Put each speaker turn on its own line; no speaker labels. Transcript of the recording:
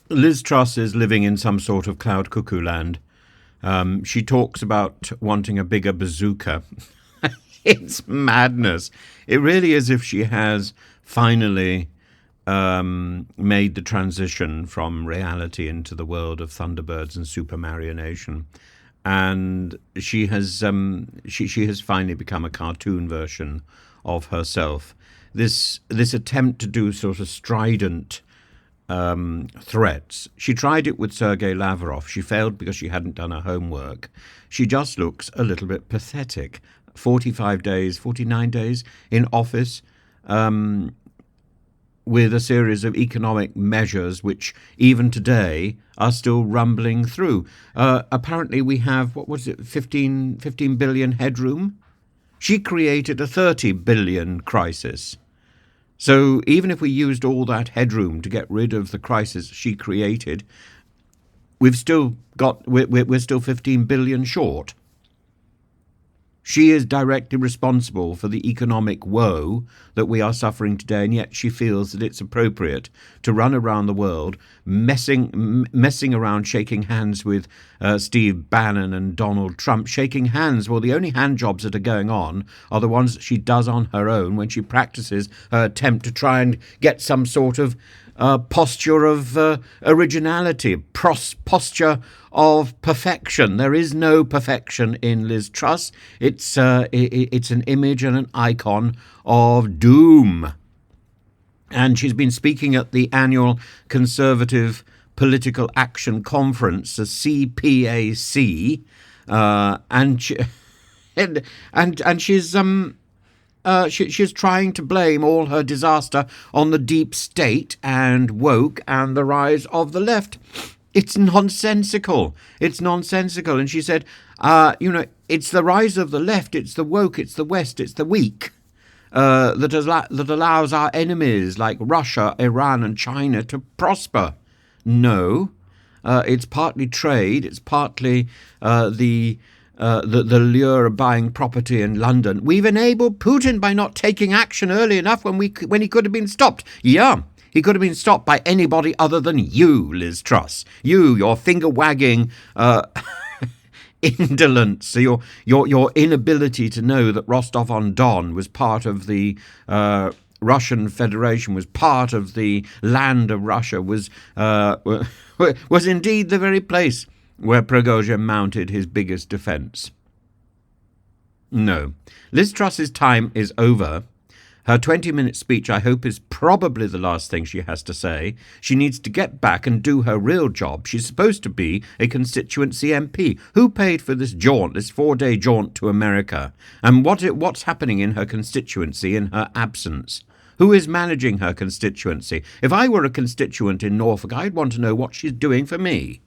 Liz Truss is living in some sort of cloud cuckoo land. She talks about wanting a bigger bazooka. It's madness. It really is if she has finally made the transition from reality into the world of Thunderbirds and Super Marionation. And she has finally become a cartoon version of herself. This attempt to do sort of strident threats. She tried it with Sergei Lavrov. She failed because she hadn't done her homework. She just looks a little bit pathetic. 45 days, 49 days in office, with a series of economic measures which even today are still rumbling through. Apparently we have, what was it, 15 billion headroom? She created a 30 billion crisis. So even if we used all that headroom to get rid of the crisis she created, we're still 15 billion short. She is directly responsible for the economic woe that we are suffering today, and yet she feels that it's appropriate to run around the world messing around, shaking hands with Steve Bannon and Donald Trump, shaking hands. Well, the only hand jobs that are going on are the ones that she does on her own when she practices her attempt to try and get some sort of posture of originality, posture of perfection. There is no perfection in Liz Truss. It's an image and an icon of doom. And she's been speaking at the annual Conservative Political Action Conference, the CPAC, and she's trying to blame all her disaster on the deep state and woke and the rise of the left. It's nonsensical. It's nonsensical. And she said, it's the rise of the left, it's the woke, it's the West, it's the weak that allows our enemies like Russia, Iran and China to prosper. No, it's partly trade, it's partly the lure of buying property in London. We've enabled Putin by not taking action early enough when he could have been stopped. Yeah, he could have been stopped by anybody other than you, Liz Truss. Your finger-wagging indolence, your inability to know that Rostov-on-Don was part of the Russian Federation, was part of the land of Russia, was indeed the very place where Prigozhin mounted his biggest defence. No. Liz Truss's time is over. Her 20-minute speech, I hope, is probably the last thing she has to say. She needs to get back and do her real job. She's supposed to be a constituency MP. Who paid for this jaunt, this 4-day jaunt to America? And what's happening in her constituency in her absence? Who is managing her constituency? If I were a constituent in Norfolk, I'd want to know what she's doing for me.